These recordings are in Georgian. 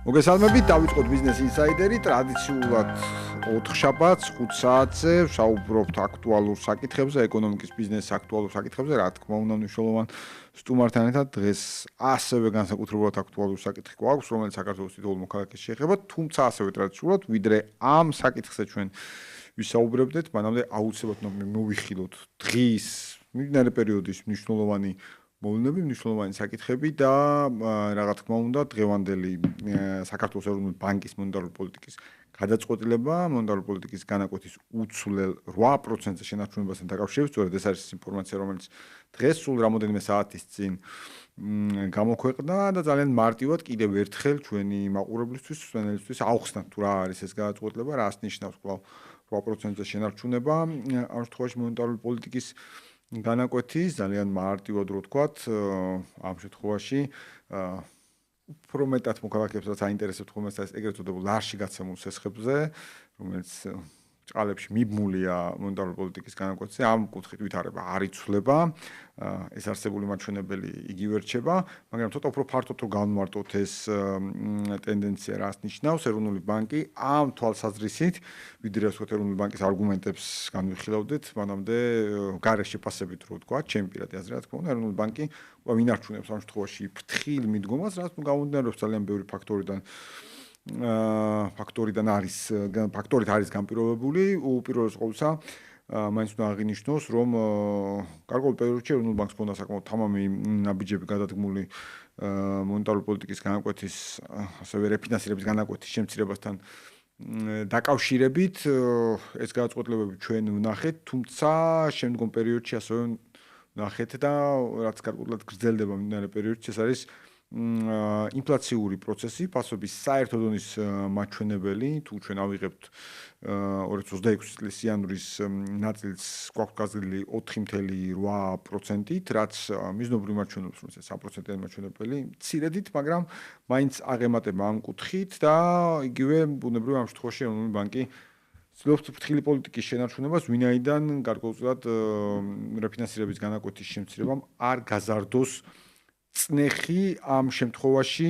მოგესალმებით, დავიწყოთ ბიზნეს ინსაიდერი, ტრადიციულად 4 შაბათს 5 საათზე ვსაუბრობთ აქტუალურ საკითხებზე, ეკონომიკის ბიზნესის აქტუალურ საკითხებზე, რა თქმა უნდა, მნიშვნელოვან სტუმართან ერთად დღეს ასევე განსაკუთრებულად აქტუალური საკითხი გვაქვს, რომელიც საქართველოს თითოეულ მოქალაქეს შეეხება, თუმცა ასევე ტრადიციულად, ვიდრე ამ საკითხზე ჩვენ ვისაუბრებდეთ, მანამდე აუცილებლად მოვიხილოთ დღის მიმდინარე პერიოდის მნიშვნელოვანი მოვლენები, მნიშვნელოვანი საკითხები და რა თქმა უნდა, დღევანდელი საქართველოს ეროვნული ბანკის მონეტარული პოლიტიკის გადაწყვეტილება, მონეტარული პოლიტიკის განაკვეთის უცვლელ 8%-ზე შენარჩუნებასთან დაკავშირებით, სწორედ ეს არის ინფორმაცია, რომელიც დღეს სულ რამოდენიმე საათის წინ გამოქვეყნდა და ძალიან მარტივად კიდევ ერთხელ ჩვენი მაყურებლისთვის, მსმენელისთვის ავხსნათ თუ რა არის ეს გადაწყვეტილება, რას ნიშნავს კვლავ 8%-ზე შენარჩუნება ამ შემთხვევაში მონეტარული პოლიტიკის განაკვეთის ძალიან მარტივად რო ვთქვათ, ამ შემთხვევაში უფრო მეტად მოქალაქეებსაც აინტერესებთ ხოლმე ეს ეგრეთ წოდებულ ლარში გაცემულ სესხებზე, რომელიც ჭყალებში მიბმულია მონეტარული პოლიტიკის განაკვეთზე, ამ კუთხით ვითარება არ იცვლება, ეს არსებული მაჩვენებელი იგივე რჩება, მაგრამ ცოტა უფრო ფართოდ რო განვარტოთ ეს ტენდენცია რას ნიშნავს, ეროვნული ბანკი ამ თვალსაზრისით, ვიდრე ასე ვთქვათ, ეროვნული ბანკის არგუმენტებს განვიხილავდეთ, მანამდე გარეშე ფასებით რო ვთქვათ, ჩემი პირადი აზრი რა თქმა უნდა, ეროვნული ბანკი ვინარჩუნებს ამ შემთხვევაში ფრთხილ მიდგომას, რაც გამომდინარეობს ძალიან ბევრი ფაქტორიდან არის განპირობებული, უპირველეს ყოვლისა, მაინც უნდა აღინიშნოს, რომ გარკვეულ პერიოდში ეროვნულ ბანკს ჰქონდა საკმაოდ თამამი ნაბიჯები გადადგმული მონეტარული პოლიტიკის განაკვეთის, ასევე რეფინანსირების განაკვეთის შემცირებასთან დაკავშირებით, ეს გადაწყვეტილებები ჩვენ ვნახეთ, თუმცა შემდგომ პერიოდში ასევე ვნახეთ და რაც გარკვეულად გრძელდება მიმდინარე პერიოდში, ეს არის ინფლაციური პროცესი, ფასობის საერთო დონის მაჩვენებელი, თუ ჩვენ ავიღებთ 2026 წლის იანვრის ნაწილს გვაქვს გაზრდილი 4.8%-ით, რაც მიზნობრივ მაჩვენებლებს, რომელიც 3%-იანი მაჩვენებელი, მცირედით, მაგრამ მაინც აღემატება ამ კუთხით და იგივე ბუნებრივია ამ შემთხვევაში ეროვნული ბანკი ცდილობს ფრთხილი პოლიტიკის შენარჩუნებას, ვინაიდან გარკვეულწილად რეფინანსირების განაკვეთის შემცირებამ არ გაზარდოს წნეხი ამ შემთხვევაში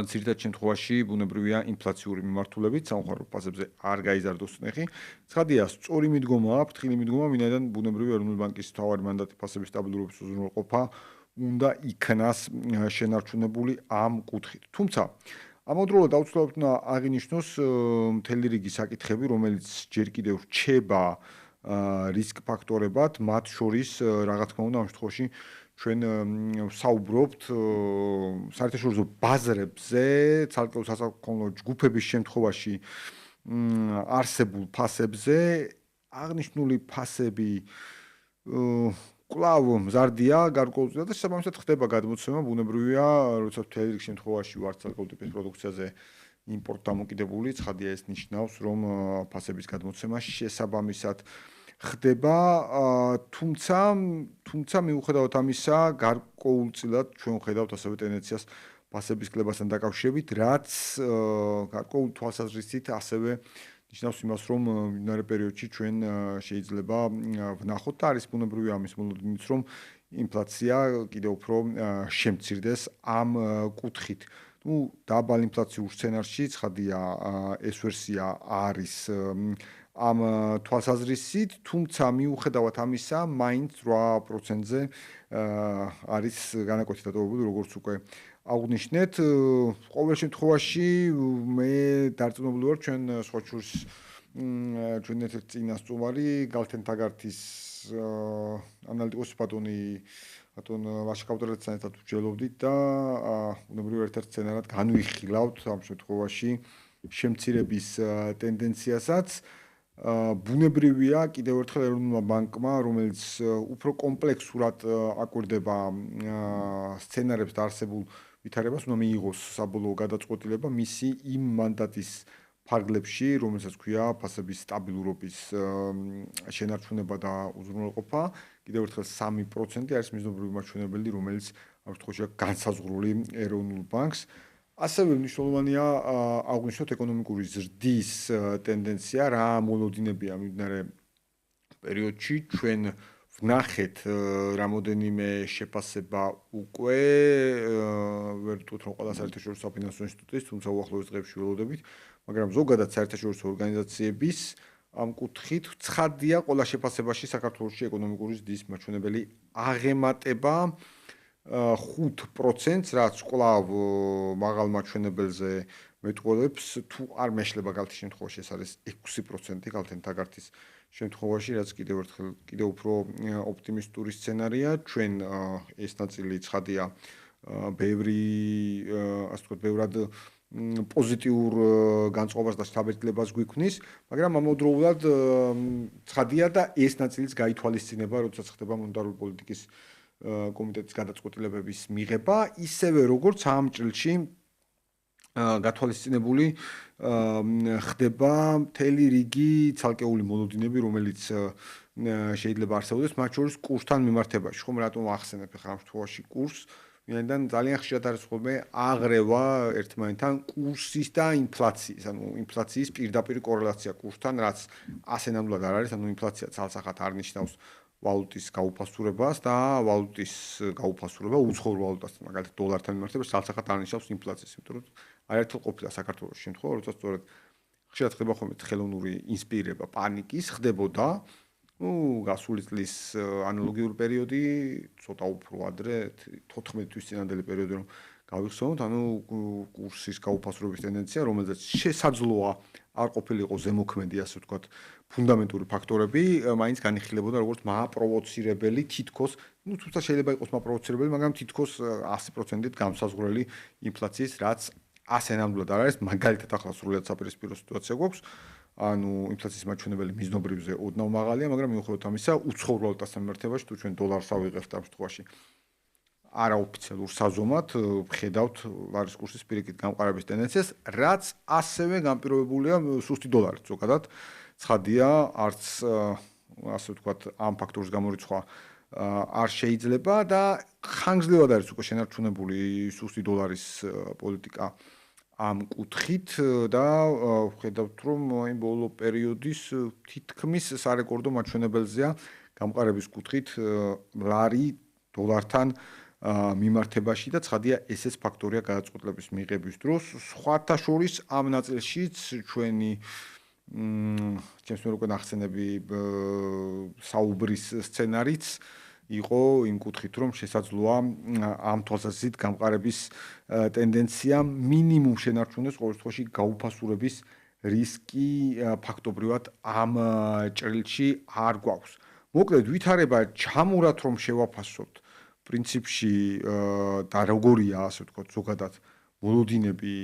ძირითად შემთხვევაში ბუნებრივია ინფლაციური მიმართულებით სამხარო ფასებზე არ გაიზარდოს წნეხი. ცხადია, სწორი მიდგომაა, ფრთხილი მიდგომა, ვინაიდან ბუნებრივია ეროვნული ბანკის მთავარი მანდატი ფასების სტაბილურობის უზრუნველყოფა უნდა იქნას შენარჩუნებული ამ კუთხით. თუმცა ამავდროულად აუცილებლად უნდა აღინიშნოს მთელი რიგი საკითხები, რომელიც ჯერ კიდევ რჩება რისკ ფაქტორებად, მათ შორის რა თქმა უნდა ამ შემთხვევაში ჩვენ ვსაუბრობთ საერთაშორისო ბაზრებზე, ცალკეულ სასაქონლო ჯგუფების შემთხვევაში არსებულ ფასებზე, აღნიშნული ფასები კვლავ მზარდია გარკვეულწილად და შესაბამისად ხდება გადმოცემა, ბუნებრივია, როცა მთელი რიგი შემთხვევაში ვართ ცალკეულ ტიპის პროდუქციაზე იმპორტ დამოკიდებული, ცხადია ეს ნიშნავს, რომ ფასების გადმოცემა შესაბამისად ხდება, თუმცა მიუხედავად ამისა, გარკვეულწილად ჩვენ ვხედავთ ასევე ტენდენციას ფასების კლებასთან დაკავშირებით, რაც გარკვეულ თვალსაზრისით ასევე ნიშნავს იმას, რომ მიმდინარე პერიოდში ჩვენ შეიძლება ვნახოთ და არის ბუნებრივია ამის მოლოდინიც, რომ ინფლაცია კიდევ უფრო შემცირდეს ამ კუთხით. დაბალ ინფლაციურ სცენარში ცხადია ეს ვერსია არის ამ თვალსაზრისით, თუმცა მიუხედავად ამისა, მაინც 8%-ზე არის განაკვეთი დატოვებული, როგორც უკვე აღვნიშნეთ. ყოველ შემთხვევაში მე დარწმუნებული ვარ, ჩვენ სხვა შორის ჩვენ ერთ-ერთი წინასწომარი გალთენ თაგართის ანალიტიკოსი ბატონ ვაშა კავტერაძესთან ერთად ვჯელოვდით და ბუნებრივია ერთ-ერთ სცენარად განვიხილავთ ამ შემთხვევაში შემცირების ტენდენციასაც. ბუნებრივია კიდევ ერთხელ ეროვნულმა ბანკმა, რომელიც უფრო კომპლექსურად აკვირდება სცენარებს და არსებულ ვითარებას, უნდა მიიღოს საბოლოო გადაწყვეტილება მისი იმ მანდატის ფარგლებში, რომელსაც ქვია ფასების სტაბილურობის შენარჩუნება და უზრუნველყოფა, კიდევ ერთხელ 3% არის მიზნობრივი მაჩვენებელი, რომელიც ამ შემთხვევაში განსაზღვრული ეროვნულ ბანკს. ასევე მნიშვნელოვანია აღვნიშნოთ ეკონომიკური ზრდის ტენდენცია, რა მოლოდინებია მიმდინარე პერიოდში ჩვენ ვნახეთ რამოდენიმე შეფასება უკვე ვერ ვთქვით რომ ყველა საერთაშორისო საფინანსო ინსტიტუტის, თუმცა უახლოეს დღეებში ველოდებით, მაგრამ ზოგადად საერთაშორისო ორგანიზაციების ამ კუთხით ცხადია ყველა შეფასებაში საქართველოს ეკონომიკური ზრდის მაჩვენებელი აღემატება 5%-ს, რაც კვლავ მაღალ მაჩვენებელზე მეტყველებს, თუ არ მეშლება გალთის შემთხვევაში ეს არის 6% გალთენ თაგართის შემთხვევაში, რაც კიდევ უფრო ოპტიმისტური სცენარია. ჩვენ ეს ნაწილი ცხადია ბევრი ასე ვთქვათ, ბევრად პოზიტიურ განწყობას და შთაბეჭდილებას გვიქმნის, მაგრამ ამავდროულად ცხადია და ეს ნაწილიც გაითვალისწინება, როდესაც ხდება მონეტარული პოლიტიკის კომიტეტის გადაწყვეტილებების მიღება, ისევე როგორც ამ ჭრილში გათვალისწინებული ხდება მთელი რიგი ცალკეული მოლოდინები, რომელიც შეიძლება არსებობდეს, მათ შორის კურსთან მიმართებაში. ხომ რატომ ახსენებ ახლა ამ შემთხვევაში კურსს? ვინაიდან ძალიან ხშირად არის ხოლმე აღრევა ერთმანეთთან კურსის და ინფლაციის, ანუ ინფლაციის პირდაპირ კორელაცია კურსთან, რაც ასე ნამდვილად არ არის, ანუ ინფლაცია ცალსახად არ ნიშნავს ვალუტის გაუფასურებას და ვალუტის გაუფასურება უცხოურ ვალუტასთან, მაგალითად დოლართან მიმართებაში ცალსახად არ ნიშნავს ინფლაციას, იმიტომ რომ არაერთხელ ყოფილა საქართველოს შემთხვევა, როცა სწორედ ხშირად ხდება ხოლმე ხელოვნური ინსპირება პანიკის, ხდებოდა გასული წლის ანალოგიური პერიოდი, ცოტა უფრო ადრე, 14 თვის წინანდელი პერიოდი რომ გავიხსენოთ, ანუ კურსის გაუფასურების ტენდენცია, რომელზეც შესაძლოა არ ყოფილიყო ზემოქმედი, ასე ვთქვათ, ფუნდამენტური ფაქტორები, მაინც განიხილებოდა როგორც მააპროვოცირებელი თითქოს, თუმცა შეიძლება იყოს მააპროვოცირებელი, მაგრამ თითქოს 100%-ით გამსაზღვრელი ინფლაციის, რაც ასე ნამდვილად არ არის, მაგალითად ახლა სრულად საპირისპირო სიტუაცია გვაქვს. ანუ ინფლაციის მაჩვენებელი მიზნობრივზე ოდნავ მაღალია, მაგრამ მიუხედავად ამისა, უცხოურ ვალუტასთან მიმართებაში, თუ ჩვენ დოლარს ავიღებთ ამ შემთხვევაში არაოფიციალურ საზომად, ვხედავთ ლარის კურსის პირიქით გამყარების ტენდენციას, რაც ასევე განპირობებულია სუსტი დოლარით. ზოგადად, ცხადია, არც ასე ვთქვათ, ამ ფაქტორის გამორიცხვა არ შეიძლება და ხანგრძლივად არის უკვე შენარჩუნებული სუსტი დოლარის პოლიტიკა ამ კუთხით და ვხედავთ რომ აი ბოლო პერიოდის თითქმის სარეკორდო მაჩვენებელზეა გამყარების კუთხით ლარი დოლართან მიმართებაში და ცხადია ესეც ფაქტორია გადაწყვეტილების მიღების დროს. სხვათა შორის ამ ნაწილშიც ჩვენი ჩემს მიერ უკვე ნახსენები საუბრის სცენარიც იყო იმ კუთხით, რომ შესაძლოა ამ თვალსაზრისით გამყარების ტენდენცია მინიმუმ შენარჩუნდეს, ყოველ შემთხვევაში გაუფასურების რისკი ფაქტობრივად ამ ჭრილში არ გვაქვს. მოკლედ, ვითარება ჩამურად რომ შევაფასოთ პრინციპში და როგორია, ასე ვთქვათ, ზოგადად მოლოდინები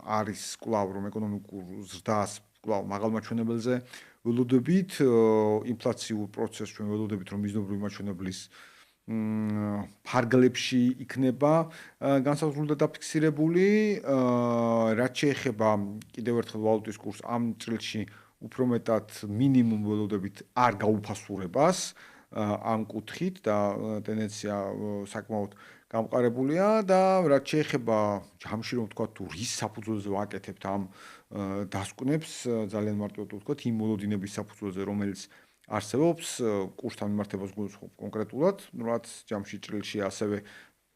არის კვლავ რომ ეკონომიკურ ზრდას კვლავ მაღალ მაჩვენებელზე ველოდებით, ინფლაციურ პროცესს ჩვენ ველოდებით რომ მიზნობრივი მაჩვენებლის ფარგლებში იქნება განსაზღვრული და დაფიქსირებული, რაც შეეხება კიდევ ერთხელ ვალუტის კურსს ამ წრილში უფრო მეტად მინიმუმ ველოდებით არ გაუფასურებას ამ კუთხით და ტენდენცია საკმაოდ გამყარებულია და რაც შეეხება ჯამში რომ ვთქვათ თუ რის საფუძველზე ვაკეთებთ ამ დასკვნებს ძალიან მარტივად ვთქვათ იმ მოლოდინების საფუძველზე რომელიც არსებობს კურსთან მიმართებას გულისხმობ კონკრეტულად რაც ჯამში ჭრილში ასევე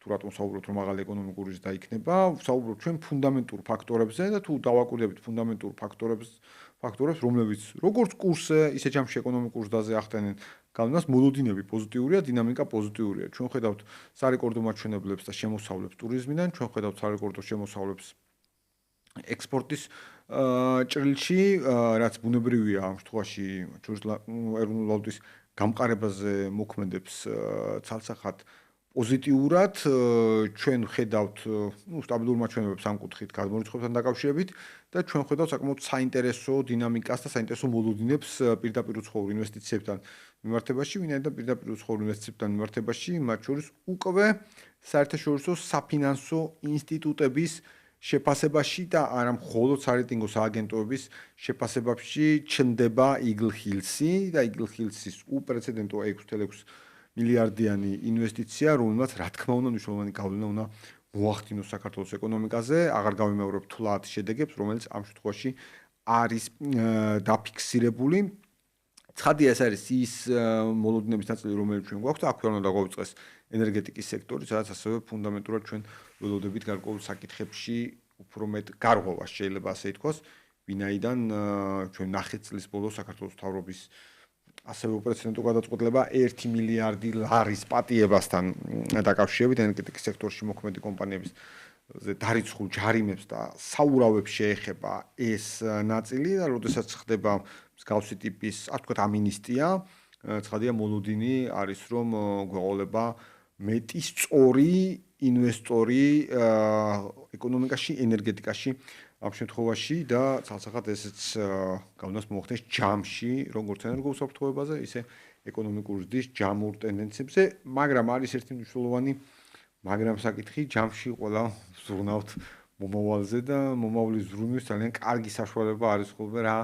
თუ რატომ საუბრობთ რომ მაღალი ეკონომიკური ზრდა იქნება საუბრობთ ჩვენ ფუნდამენტურ ფაქტორებზე და თუ დავაკვირდებით ფუნდამენტურ ფაქტორებს რომლებიც როგორც კურსზე ისე ჯამში ეკონომიკურ ზრდაზე ახდენენ განმას მოლოდინები პოზიტიურია, დინამიკა პოზიტიურია. ჩვენ ხედავთ სარეკორდო მაჩვენებლებს და შემოსავლებს ტურიზმიდან, ჩვენ ხედავთ სარეკორდო შემოსავლებს ექსპორტის ჭრილში, რაც ბუნებრივია ამ შემთხვევაში ეროვნული ვალუტის გამყარებაზე მოქმედებს ცალსახად პოზიტიურად. ჩვენ ხედავთ სტაბილურ მაჩვენებებს ამ კუთხით გადმორიცხვებთან დაკავშირებით და ჩვენ ხედავთ საკმაოდ საინტერესო დინამიკას და საინტერესო მოლოდინებს პირდაპირ უცხოურ ინვესტიციებთან მიმართებაში, ვინაიდან პირდაპირ უცხოურ ინვესტიციებთან მიმართებაში, მათ შორის უკვე საერთაშორისო საფინანსო ინსტიტუტების შეფასებაში და არა მხოლოდ სარეიტინგო სააგენტოების შეფასებაში ჩნდება Eagle Hills-ი და Eagle Hills-ის უპრეცედენტო 6.6 მილიარდიანი ინვესტიცია, რომელმაც რა თქმა უნდა მნიშვნელოვანი გავლენა უნდა მოახდინოს საქართველოს ეკონომიკაზე, აღარ გავიმეორებ თვლად შედეგებს, რომელიც ამ შემთხვევაში არის დაფიქსირებული. ცხადია ეს არის ის მოლოდინების ნაწილი, რომელიც ჩვენ გვაქვს და აქ უნდა დაგვიწყეს ენერგეტიკის სექტორი, სადაც ასევე ფუნდამენტურად ჩვენ ველოდებით გარკვეულ საკითხებში უფრო მეტ გარღვევას შეიძლება ასე ითქვას, ვინაიდან ჩვენ ნახეთ წლის ბოლოს საქართველოს მთავრობის ასევე უპრეცედენტო გადაწყვეტილება 1 მილიარდი ლარის პატიებასთან დაკავშირებით ენერგეტიკის სექტორში მოქმედი კომპანიების დარიცხულ ჯარიმებს და საურავებს შეეხება ეს ნაწილი და როდესაც ხდება მსგავსი ტიპის, ასე ვთქვათ, ამინისტია, ცხადია მოლოდინი არის რომ გვეყოლება მეტი სწორი ინვესტორი ეკონომიკაში, ენერგეტიკაში ამ შემთხვევაში და ცალსახად ესეც გავლენას მოახდენს ჯამში, როგორც ენერგოუსაფრთხოებაზე, ისე ეკონომიკური ზრდის ჯამურ ტენდენციებზე, მაგრამ არის ერთი მნიშვნელოვანი მაგრამ საკითხი ჯამში ყველა ზრუნავთ მომავალზე და მომავლის ზრუნვის ძალიან კარგი საშუალება არის ხოლმე რა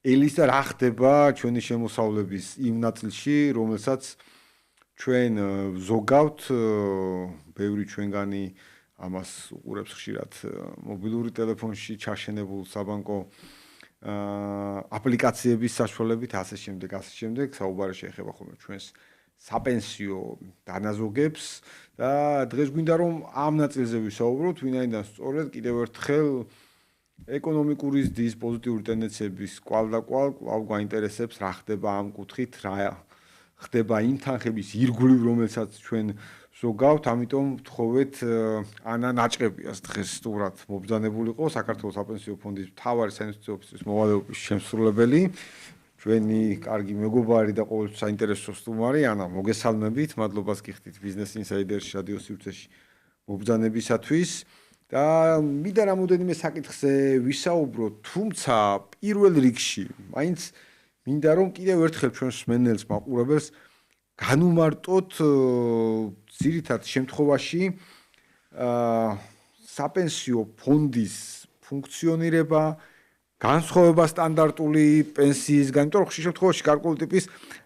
ელის და რა ხდება ჩვენი შემოსავლების იმ ნაწილში, რომელსაც ჩვენ ზოგავთ ბევრი ჩვენგანი ამას უყურებს ხშირად მობილური ტელეფონში ჩაშენებულ საბანკო აპლიკაციების საშუალებით ასე შემდეგ საუბარი შეეხება ხოლმე ჩვენს საპენსიო დანაზოგებს და დღეს გვინდა რომ ამ ნაწილზე ვისაუბროთ, ვინაიდან სწორედ კიდევ ერთხელ ეკონომიკური ზრდის პოზიტიური ტენდენციების კვალ გვაინტერესებს რა ხდება ამ კუთხით, რა ხდება იმ თანხების ირგვლივ, რომელსაც ჩვენ ზოგავთ, ამიტომ ვთხოვეთ ანა ნაჭყებიას დღეს სტუმრად მობრძანებულიყო საქართველოს საპენსიო ფონდის მთავარი საინვესტიციო ოფისის მოვალეობის შემსრულებელი, ჩვენი კარგი მეგობარი და ყოველთვის საინტერესო სტუმარი ანა, მოგესალმებით, მადლობას გიხდით ბიზნეს ინსაიდერში რადიო სივრცეში მობრძანებისათვის და მინდა რამოდენიმე საკითხზე ვისაუბროთ, თუმცა პირველ რიგში მაინც მინდა რომ კიდევ ერთხელ ჩვენს მსმენელს მაყურებელს განუმარტოთ ძირითად შემთხვევაში საპენსიო ფონდის ფუნქციონირება, განსხვავება სტანდარტული პენსიისგან, იმიტომ რომ ხშირ შემთხვევაში გარკვეული ტიპის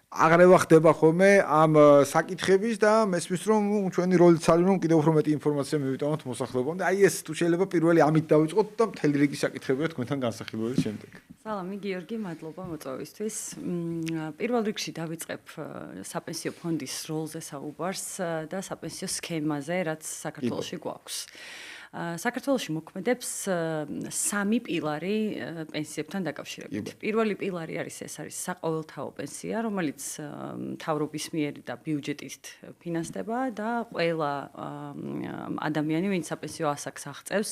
აღრევა ხდება ხოლმე ამ საკითხების და მესმის რომ ჩვენი როლიც არის რომ კიდევ უფრო მეტი ინფორმაცია მივიტანოთ მოსახლეობამ და აი ეს თუ შეიძლება პირველი ამით დავიწყოთ და მთელი რიგი საკითხებია თქვენთან განსახილველი შემდეგ. სალამი გიორგი, მადლობა მოწვევისთვის. პირველ რიგში დავიწყებ საპენსიო ფონდის როლზე საუბარს და საპენსიო სქემაზე, რაც საქართველოში გვაქვს. საქართველოში მოქმედებს სამი პილარი პენსიებთან დაკავშირებით. პირველი პილარი არის საყოველთაო პენსია, რომელიც მთავრობის მიერ და ბიუჯეტით ფინანსდება და ყველა ადამიანი, ვინც საპენსიო ასაკს აღწევს,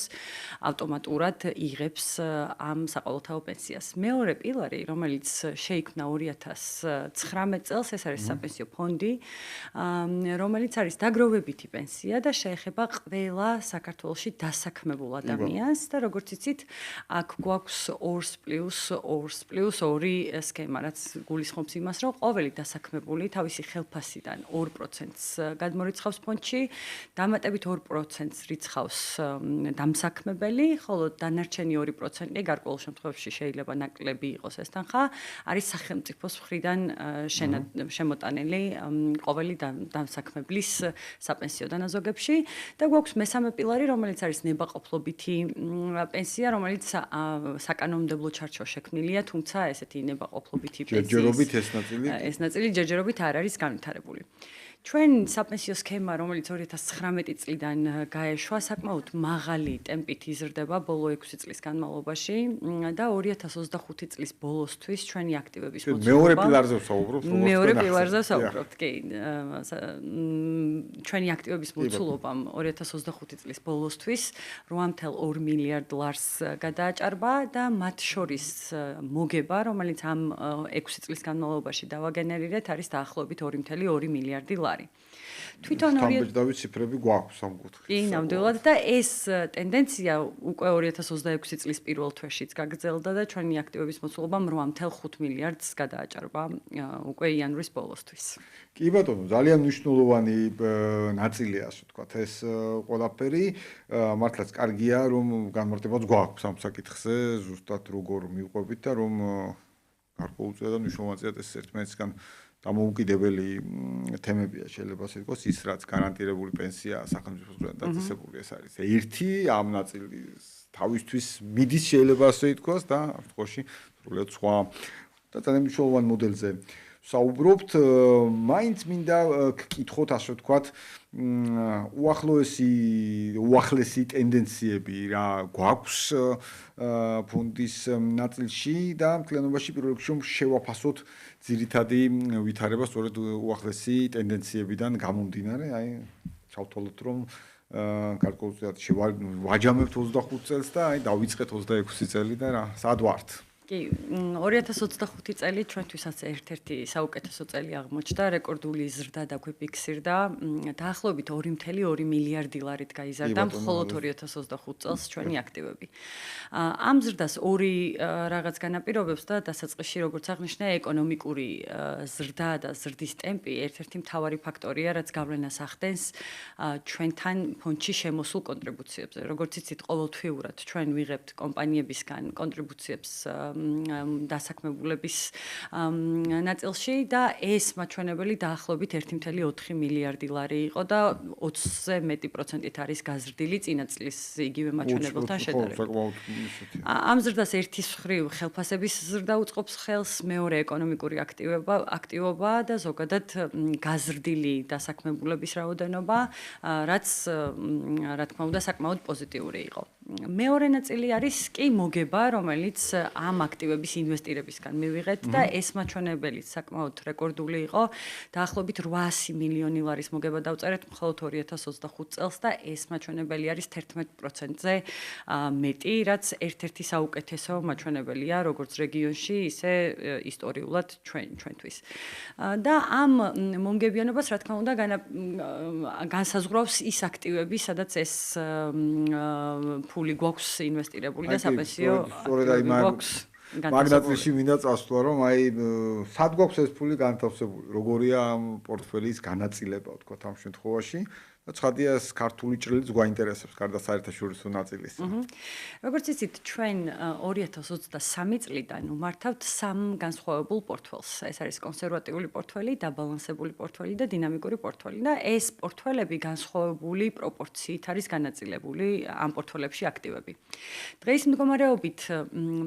ავტომატურად იღებს ამ საყოველთაო პენსიას. მეორე პილარი, რომელიც შეიქმნა 2019 წელს, ეს არის საპენსიო ფონდი, რომელიც არის დაგროვებითი პენსია და შეეხება ყველა საქართველოში დასაქმებულ ადამიანს და როგორც იცით, აქ გვაქვს 2+2+2 სქემა, რაც გულისხმობს იმას, რომ ყოველი დასაქმებული თავისი ხელფასიდან 2%-ს გადმორიცხავს ფონდში, დამატებით 2%-ს რიცხავს დამსაქმებელი, ხოლო დანარჩენი 2% გარკვეულ შემთხვევაში შეიძლება ნაკლები იყოს ეს თანხა, არის სახელმწიფოს მხრიდან შემოტანილი ყოველი დამსაქმებლის საპენსიო დანაზოგებში და გვაქვს მესამე პილარი, რომელიც არის ნებაყოფლობითი პენსია, რომელიც საკანონმდებლო ჩარჩო შექმნილია, თუმცა ესეთი ნებაყოფლობითი პენსიის ეს ნაწილი ჯერჯერობით არ არის განვითარებული. ჩვენ საპენსიო სქემა, რომელიც 2019 წლიდან გაეშვა, საკმაოდ მაღალი ტემპით იზრდება ბოლო 6 წლის განმავლობაში და 2025 წლის ბოლოსთვის ჩვენი აქტივების მოცულობა მეორე პილარზე ვსაუბრობთ, მეორე პილარზე ვსაუბრობთ, კი. ჩვენი აქტივების მოცულობა 2025 წლის ბოლოსთვის 8.2 მილიარდ ლარს გადააჭარბა და მათ შორის მოგება, რომელიც ამ 6 წლის განმავლობაში დავაგენერირეთ, არის დაახლოებით 2.2 მილიარდი ლარი. თვითონ სამბეჭდავი ციფრები გვაქვს ამ კუთხით. კი, ნამდვილად და ეს ტენდენცია უკვე 2026 წლის პირველ თვეშიც გაგრძელდა და ჩვენი აქტივების მოცულობა 8.5 მილიარდს გადააჭარბა უკვე იანვრის ბოლოსთვის. კი ბატონო, ძალიან მნიშვნელოვანი ნაწილია, ასე ვთქვათ, ეს ყველაფერი. მართლაც კარგია, რომ განმარტებაც გვაქვს ამ საკითხზე, ზუსტად როგორ მივყვებით და რომ გარკვეულწილად და მნიშვნელოვანად ეს ერთმანეთისგან დამოუკიდებელი თემებია შეიძლება ასე ვთქვათ, ის რაც გარანტირებული პენსია სახელმწიფოს მხრიდან დაწესებული ეს არის. ერთი ამ ნაწილის თავისთვის მიდის შეიძლება ასე ვთქვათ და ამ შემთხვევაში სრულიად სხვა და ძალიან მნიშვნელოვან მოდელზე საუბრობთ, მაინც მინდა გკითხოთ, ასე ვთქვათ, უახლესი ტენდენციები რა გვაქვს ფონდის ნაწილში და მთლიანობაში პირველ რიგში შევაფასოთ ძირითადი ვითარება სწორედ უახლესი ტენდენციებიდან გამომდინარე, აი ჩავთვალოთ რომ გარკვეულწილად შევაჯამებთ 25 წელს და აი დავიწყეთ 26 წელი და რა, სად ვართ? კი, 2025 წელი ჩვენთვისაც ერთ-ერთი საუკეთესო წელი აღმოჩნდა, რეკორდული ზრდა დაგვიფიქსირდა, დაახლოებით 2.2 მილიარდი ლარით გაიზარდა მხოლოდ 2025 წელს ჩვენი აქტივები. ამ ზრდას ორი რაღაც განაპირობებს და დასაწყისში როგორც აღნიშნა, ეკონომიკური ზრდა და ზრდის ტემპი ერთ-ერთი მთავარი ფაქტორია, რაც გავლენას ახდენს ჩვენთან ფონდში შემოსულ კონტრიბუციებზე. როგორც იცით, ყოველთვიურად ჩვენ ვიღებთ კომპანიებისგან კონტრიბუციებს დასაქმებულების ნაწილში და ეს მაჩვენებელი დაახლოებით 1.4 მილიარდი ლარი იყო და 20-ზე მეტი პროცენტით არის გაზრდილი წინა წლის იგივე მაჩვენებელთან შედარებით. ამ ზრდას ერთის მხრივ ხელფასების ზრდა უწყობს ხელს, მეორე ეკონომიკური აქტივობა და ზოგადად გაზრდილი დასაქმებულების რაოდენობა, რაც რა თქმა უნდა საკმაოდ პოზიტიური იყო. მეორე ნაწილი არის კი მოგება, რომელიც ამ აქტივების ინვესტირებისგან მივიღეთ და ეს მაჩვენებელი საკმაოდ რეკორდული იყო. დაახლოებით 800 მილიონი ლარის მოგება დავწერეთ მხოლოდ 2025 წელს და ეს მაჩვენებელი არის 11%-ზე მეტი, რაც ერთ-ერთი საუკეთესო მაჩვენებელია როგორც რეგიონში, ისე ისტორიულად ჩვენთვის. და ამ მომგებიანობას რა თქმა უნდა განსაზღვრავს ის აქტივები, სადაც ეს ფული გვაქვს ინვესტირებული და საპენსიო აქტივები გვაქვს. მაგნატში მინდა წასვლა, რომ აი სად გვაქვს ეს ფული განთავსებული, როგორია ამ პორტფელის განაწილება, ვთქვათ, ამ შემთხვევაში და ცხადია ეს ქართული ჭრილიც გვაინტერესებს, გარდა საერთაშორისო ნაწილის. როგორც იცით, ჩვენ 2023 წლიდან უმართავთ სამ განსხვავებულ პორტფელს. ეს არის კონსერვატიული პორტფელი, დაბალანსებული პორტფელი და დინამიკური პორტფელი და ეს პორტფელები განსხვავებული პროპორციით არის განაწილებული ამ პორტფელებში აქტივები. დღეის მდგომარეობით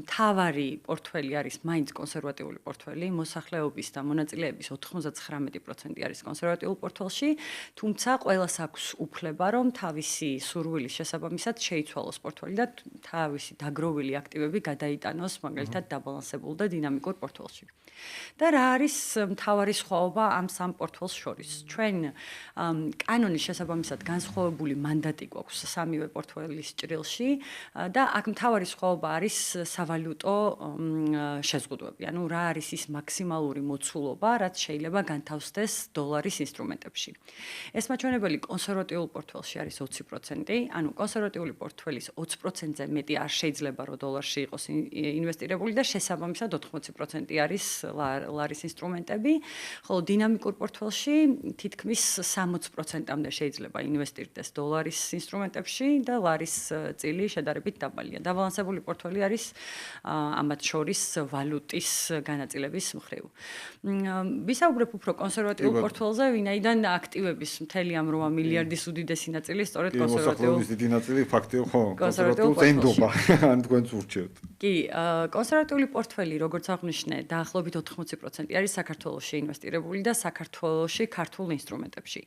მთავარი პორტფელი არის მაინც კონსერვატიული პორტფელი, მოსახლეობის და მონაწილეების 99% არის კონსერვატიულ პორტფელში, თუმცა ყველას აქვს უფლება, რომ თავისი სურვილის შესაბამისად შეიცვალოს პორტფელი და თავისი დაგროვილი აქტივები გადაიტანოს მაგალითად დაბალანსებულ და დინამიკურ პორტფელში. და რა არის მთავარი სხვაობა ამ სამ პორტფელს შორის? ჩვენ კანონის შესაბამისად განსხვავებული მანდატი გვაქვს სამივე პორტფელის ჭრილში და აქ მთავარი სხვაობა არის სავალუტო შეზღუდვები. ანუ რა არის ის მაქსიმალური მოცულობა, რაც შეიძლება განთავსდეს დოლარის ინსტრუმენტებში. ეს მაჩვენებელი კონსერვატიულ პორტფელში არის 20%, ანუ კონსერვატიული პორტფელის 20%-ზე მეტი არ შეიძლება რომ დოლარში იყოს ინვესტირებული და შესაბამისად 80% არის ლარის ინსტრუმენტები, ხოლო დინამიკურ პორტფელში თითქმის 60%-მდე შეიძლება ინვესტირდეს დოლარის ინსტრუმენტებში და ლარის წილი შედარებით დაბალია. დაბალანსებული პორტფელი არის ამათ შორის ვალუტის განაწილების მხრივ. ვისაუბრებ უფრო კონსერვატიულ პორტფელზე, ვინაიდან აქტივების მთელი ამ 8 მილიარდის უდიდესი ნაწილი სწორედ კონსერვატიულ დიდი ნაწილი ფაქტია ხო კონსერვატიულ წენდობა ან თქვენც ურჩევთ. კი, კონსერვატიული პორტფელი, როგორც აღნიშნე, დაახლოებით 80% არის საქართველოში ინვესტირებული და საქართველოში ქართულ ინსტრუმენტებში.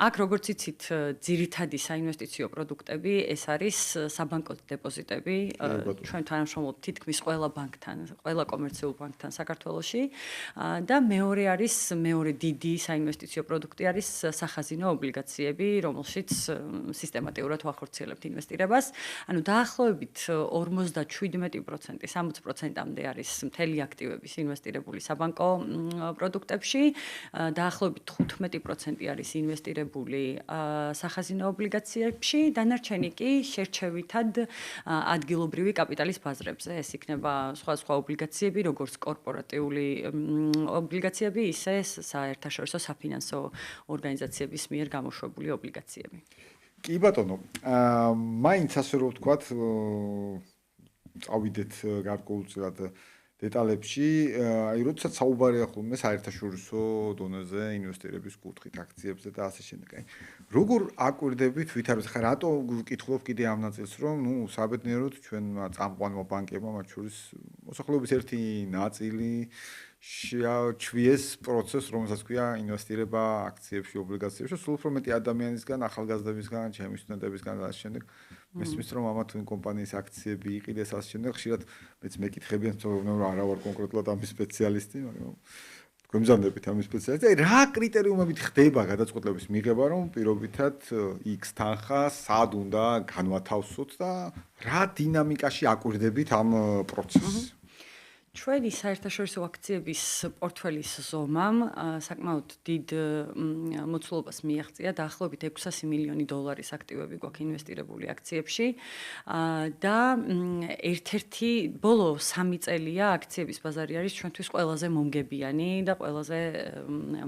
აქ როგორც იცით, ძირითადი საინვესტიციო პროდუქტები ეს არის საბანკო დეპოზიტები, ჩვენ თანამშრომლობთ თითქმის ყველა ბანკთან, ყველა კომერციულ ბანკთან საქართველოში და მეორე დიდი საინვესტიციო პროდუქტი არის სახაზინო ობლიგაციები, რომელშიც სისტემატიურად ვახორციელებთ ინვესტირებას. ანუ დაახლოებით 57%, 60%-მდე არის მთელი აქტივების ინვესტირებული საბანკო პროდუქტებში, დაახლოებით 15% არის ინვესტირებული სახაზინო ობლიგაციებში, დანარჩენი კი შერჩევითად ადგილობრივი კაპიტალის ბაზრებზე. ეს იქნება სხვა ობლიგაციები, როგორც კორპორატიული ობლიგაციები, ისე საერთაშორისო საფინანსო ორგანიზაციების მიერ გამოშვებული ობლიგაციები. კი ბატონო, მაინც ასე რომ ვთქვათ, წავიდეთ გარკვეულწილად დეტალებში, აი როდესაც საუბარია ხოლმე საერთაშორისო დონეზე ინვესტირების კუთხით, აქციებზე და ასე შემდეგ. აი როგორ აკვირდებით ვითარებას? ხა რატო ვკითხულობ კიდე ამ ნაწილს, რომ საბედნიეროდ ჩვენმა წამყვანმა ბანკებმა, მათ შორის მოსახლეობის ერთი ნაწილი შეჩვიეს პროცესს, რომელსაც ქვია ინვესტირება აქციებში, ობლიგაციებში, სულ უფრო მეტი ადამიანისგან, ახალგაზრდებისგან, ჩემი სტუდენტებისგან და ამ შემდეგ მესმის რომ ამა თუ იმ კომპანიის აქციები იყიდეს ამ შემდეგ ხშირად მეც მეკითხებიან, თორემ არა ვარ კონკრეტულად ამის სპეციალისტი, მაგრამ გვემზადებით ამის სპეციალისტი. რა კრიტერიუმებით ხდება გადაწყვეტილების მიღება, რომ პირობითად X თანხა სად უნდა განვათავსოთ და რა დინამიკაში აკვირდებით ამ პროცესს? ჩვენი საერთაშორისო აქციების პორტფელის ზომამ საკმაოდ დიდ მოცულობას მიაღწია, დაახლოებით $600 მილიონი აქტივები გვაქვს ინვესტირებული აქციებში და ერთ-ერთი ბოლო 3 წელია აქციების ბაზარი არის ჩვენთვის ყველაზე მომგებიანი და ყველაზე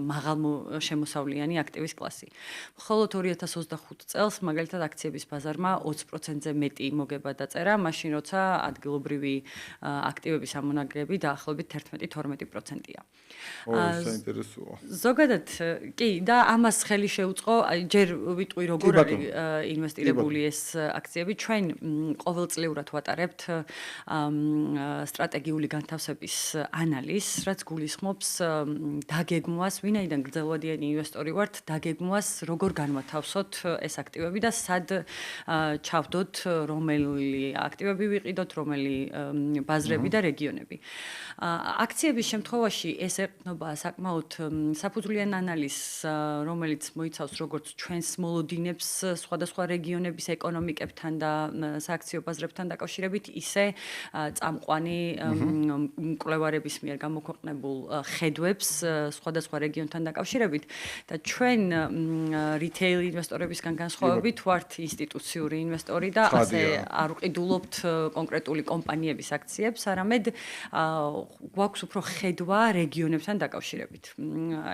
მაღალშემოსავლიანი აქტივის კლასი. მხოლოდ 2025 წელს მაგალითად აქციების ბაზარმა 20%-ზე მეტი მოგება დაწერა, მაშინ როცა ადგილობრივი აქტივების ამონაგრები დაახლოებით 11-12%-ია. საინტერესოა. ზოგადად კი და ამას ხელი შეუწყო, ჯერ ვიტყვი როგორ არის ინვესტირებული ეს აქციები. ჩვენ ყოველწლიურად ვატარებთ სტრატეგიული განთავსების ანალიზს, რაც გულისხმობს დაგეგმვას, ვინაიდან გრძელვადიანი ინვესტორი ვართ, დაგეგმვას როგორ განვათავსოთ ეს აქტივები და სად ჩავდოთ, რომელი აქტივები ვიყიდოთ, რომელი ბაზრები და რეგიონები. აქციების შემთხვევაში ეს ეყრდნობა საკმაოდ საფუძვლიან ანალიზს, რომელიც მოიცავს როგორც ჩვენს მოლოდინებს სხვადასხვა რეგიონების ეკონომიკებთან და სააქციო ბაზრებთან დაკავშირებით, ისე წამყვანი მკვლევარების მიერ გამოქვეყნებულ ხედვებს სხვადასხვა რეგიონთან დაკავშირებით და ჩვენ რიტეილ ინვესტორებისგან განსხვავებით ვართ ინსტიტუციური ინვესტორი და ასე არ ვყიდულობთ კონკრეტული კომპანიების აქციებს, არამედ გვაქვს უფრო ხედვა რეგიონებთან დაკავშირებით.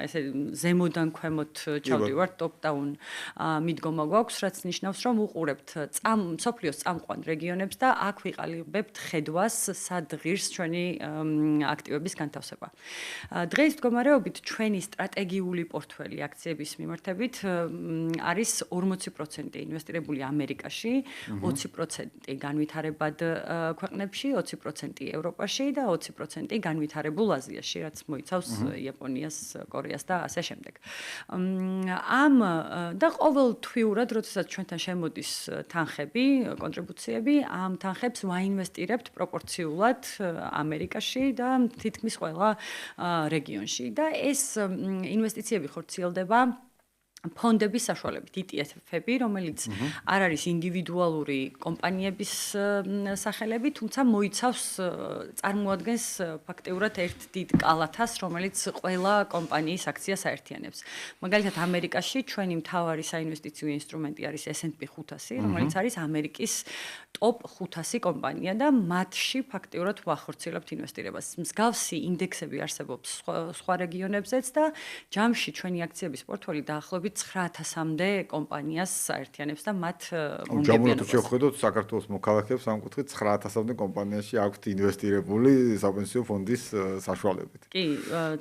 ესე ზემოდან ქვემოთ ჩავდივართ, top-down მიდგომა გვაქვს, რაც ნიშნავს, რომ უყურებთ მსოფლიოს წამყვან რეგიონებს და აქ ვიყალიბებთ ხედვას, სად ღირს ჩვენი აქტივების განთავსება. დღეს მდგომარეობით ჩვენი სტრატეგიული პორტფელი აქციების მიმართებით არის 40% ინვესტირებული ამერიკაში, 20% განვითარებად ქვეყნებში, 20% ევროპაში და 20% განვითარებულ აზიაში, რაც მოიცავს იაპონიას, კორეას და ასე შემდეგ. ამ და ყოველთვიურად, როდესაც ჩვენთან შემოდის თანხები, კონტრიბუციები, ამ თანხებს ვაინვესტირებთ პროპორციულად ამერიკაში და თითქმის ყველა რეგიონში და ეს ინვესტიციები ხორციელდება ფონდების საშუალებით, ETF-ები, რომელიც არ არის ინდივიდუალური კომპანიების სახელები, თუმცა მოიცავს წარმოადგენს ფაქტიურად ერთ დიდ კალათას, რომელიც ყველა კომპანიის აქციას აერთიანებს. მაგალითად, ამერიკაში ჩვენი მთავარი საინვესტიციო ინსტრუმენტი არის S&P 500, რომელიც არის ამერიკის top 500 კომპანია და მათში ფაქტიურად ვახორციელებთ ინვესტირებას. მსგავსი ინდექსები არსებობს სხვა რეგიონებზეც და ჯამში ჩვენი აქციების პორტფელი დაახლოებით 9000-მდე კომპანიას აერთიანებს და მათ მომგებიანობას. ჯამურად შევხედოთ საქართველოს მოქალაქეებს ამ კუთხით 9000-მდე კომპანიაში აქვთ ინვესტირებული საპენსიო ფონდის საშუალებით. კი,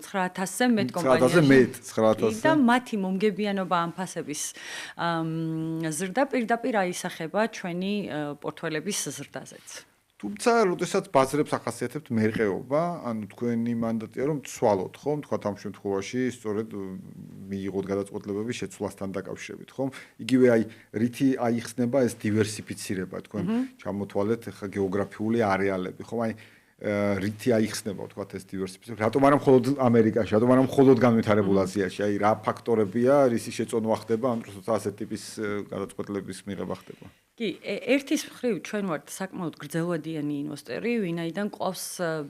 9000-ზე მეტ კომპანიაში. 9000-ზე მეტ, 9000-ზე. და მათი მომგებიანობა ამ ფასების ზრდა პირდაპირ აისახება ჩვენი პორტფელების ზრდაზეც. თუმცა, როდესაც ბაზრებს ახასიათებთ მერყეობა, ანუ თქვენი მანდატია რომ ცვალოთ, ხომ? თქვათ ამ შემთხვევაში სწორედ მიიღოთ გადაწყვეტილებები შეცვლასთან დაკავშირებით, ხომ? იგივე რითი აიხსნება ეს დივერსიფიცირება, თქვენ ჩამოთვალეთ ხა გეოგრაფიული არეალები, ხომ? რითი აიხსნება, თქვათ ეს დივერსიფიცირება. რატომ არა მხოლოდ ამერიკაში, რატომ არა მხოლოდ განვითარებულ აზიაში? რა ფაქტორებია, რისი შეწონვა ხდება, ან უბრალოდ ასეთ ტიპის გადაწყვეტილების მიღება ხდება? კი, ერთის მხრივ ჩვენ ვართ საკმაოდ გრძელვადიანი ინვესტორი, ვინაიდან ყავს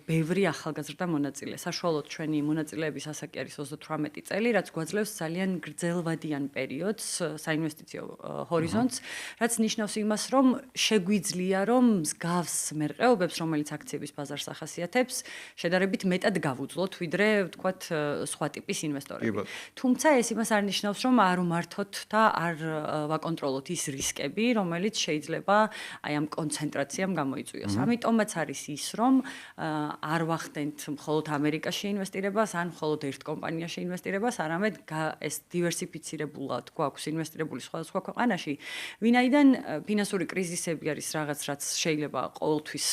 ბევრი ახალგაზრდა მონაწილე. საშუალოდ ჩვენი მონაწილეების ასაკი არის 38 წელი, რაც გვაძლევს ძალიან გრძელვადიან პერიოდს, საინვესტიციო ჰორიზონტს, რაც ნიშნავს იმას, რომ შეგვიძლია რომ მსგავს მერყეობებს, რომელიც აქციების ბაზარს ახასიათებს, შედარებით მეტად გავუძლოთ, ვიდრე ვთქვათ სხვა ტიპის ინვესტორები. თუმცა ეს იმას არ ნიშნავს, რომ არ ვმართოთ და არ ვაკონტროლოთ ის რისკები, რომელიც შეიძლება აი ამ კონცენტრაციამ გამოიწვიოს. ამიტომაც არის ის, რომ არ ვახდენთ მხოლოდ ამერიკაში ინვესტირებას, ან მხოლოდ ერთ კომპანიაში ინვესტირებას, არამედ ეს დივერსიფიცირებულად გვაქვს ინვესტირებული სხვადასხვა ქვეყანაში, ვინაიდან ფინანსური კრიზისები არის რაღაც, რაც შეიძლება ყოველთვის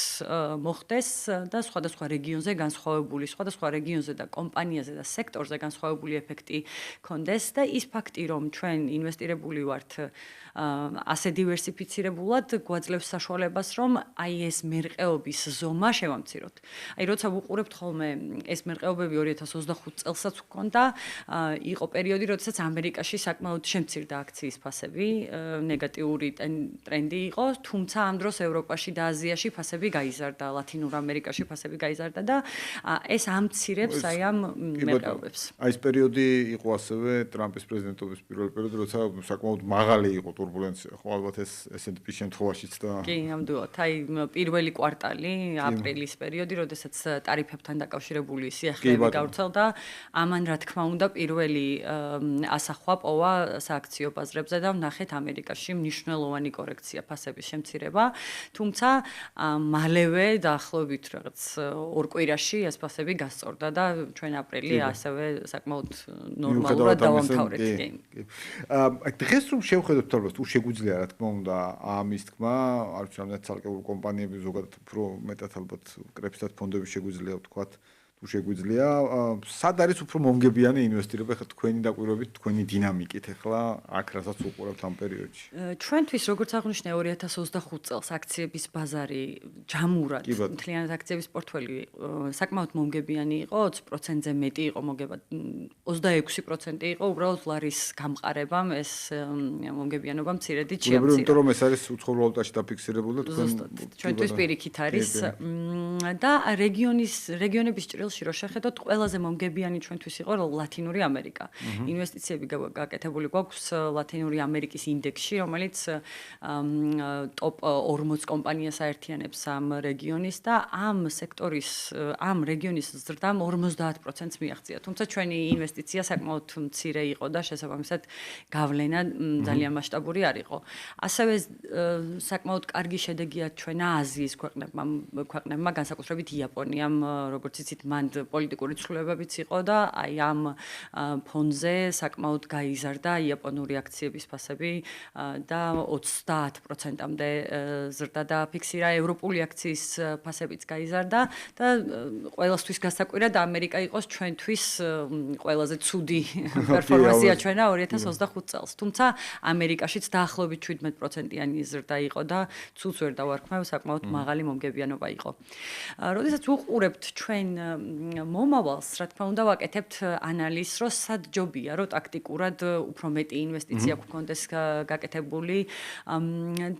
მოხდეს და სხვადასხვა რეგიონზე განსხვავებული, სხვადასხვა რეგიონზე და კომპანიაზე და სექტორზე განსხვავებული ეფექტი კონდეს და ის ფაქტი, რომ ჩვენ ინვესტირებული ვართ ასე დივერსიფიცირებულად, გვაძლევს საშუალებას, რომ აი ეს მერყეობის ზომა შევამციროთ. აი როცა ვუყურებთ ხოლმე ეს მერყეობები 2025 წელსაც გვქონდა, იყო პერიოდი, როდესაც ამერიკაში საკმაოდ შემცირდა აქციის ფასები, ნეგატიური ტრენდი იყო, თუმცა ამ დროს ევროპაში და აზიაში ფასები გაიზარდა, ლათინურ ამერიკაში ფასები გაიზარდა და ეს ამცირებს აი ამ მერყეობებს. აი ეს პერიოდი იყო ასევე ტრამპის პრეზიდენტობის პირველი პერიოდი, როცა საკმაოდ მაღალი იყო ტურბულენცია, ხო ალბათ ეს S&P შემთხვევაშიც და კი, ნამდვილად. აი პირველი კვარტალი, აპრილის პერიოდი, როდესაც ტარიფებთან დაკავშირებული სიახლეები გავრცელდა, ამან რა თქმა უნდა პირველი ასახვა პოვა სააქციო ბაზრებზე და ვნახეთ ამერიკაში მნიშვნელოვანი კორექცია, ფასების შემცირება, თუმცა მალევე დაახლოებით რაღაც ორ კვირაში ეს ფასები გასწორდა და ჩვენ აპრილი ასევე საკმაოდ ნორმალურად დავამთავრეთ. აი დღეს რომ შევხედოთ თორემ თუ შეგვიძლია რა თქმა უნდა ამის თქმა, არ ვიცი რამდენად ცალკეული კომპანიები ზოგადად უფრო მეტად ალბათ კრებსთან ფონდები შეგვიძლია ვთქვათ თუ შეგვიძლია, სად არის უფრო მომგებიანი ინვესტირება ხა თქვენი დაკვირვებით, თქვენი დინამიკით ახლა აქ რასაც უყურავთ ამ პერიოდში. ჩვენთვის როგორც აღნიშნე 2025 წელს აქციების ბაზარი ჯამურად, მთლიანად აქციების პორტფელი საკმაოდ მომგებიანი იყო, 20%-ზე მეტი იყო მოგება, 26% იყო უბრალოდ ლარის გამყარებამ ეს მომგებიანობა მცირედით შეამცირა. იმიტომ რომ ეს არის უცხოურ ვალუტაში დაფიქსირებული და თქვენ ჩვენთვის პირიქით არის და რეგიონების ჭრილში რო შეხედოთ, ყველაზე მომგებიანი ჩვენთვის იყო ლათინური ამერიკა. ინვესტიციები გაკეთებული გვაქვს ლათინური ამერიკის ინდექსში, რომელიც ტოპ 40 კომპანიას აერთიანებს ამ რეგიონის და ამ სექტორის, ამ რეგიონის ზრდამ 50%-ს მიაღწია. თუმცა ჩვენი ინვესტიცია საკმაოდ მცირე იყო და შესაბამისად გავლენა ძალიან მასშტაბური არ იყო. ასევე საკმაოდ კარგი შედეგია ჩვენა აზიის ქვეყნებმა, განსაკუთრებით იაპონიამ, როგორც იცით, მან პოლიტიკური ცვლილებებიც იყო და აი ამ ფონზე საკმაოდ გაიზარდა იაპონური აქციების ფასები და 30%-მდე ზრდა დააფიქსირა, ევროპული აქციის ფასებიც გაიზარდა და ყველასთვის გასაკვირად ამერიკა იყოს ჩვენთვის ყველაზე ცუდი პერფორმანსია ჩვენა 2025 წელს. თუმცა ამერიკაშიც დაახლოებით 17%-იანი ზრდა იყო და ცუდს ვერ დავარქმევ, საკმაოდ მაღალი მომგებიანობა იყო. როდესაც ვუყურებთ ჩვენ მომავალს, რა თქმა უნდა, ვაკეთებთ ანალიზს, რომ სად ჯობია, რომ ტაქტიკურად უფრო მეტი ინვესტიცია გქონდეს გაკეთებული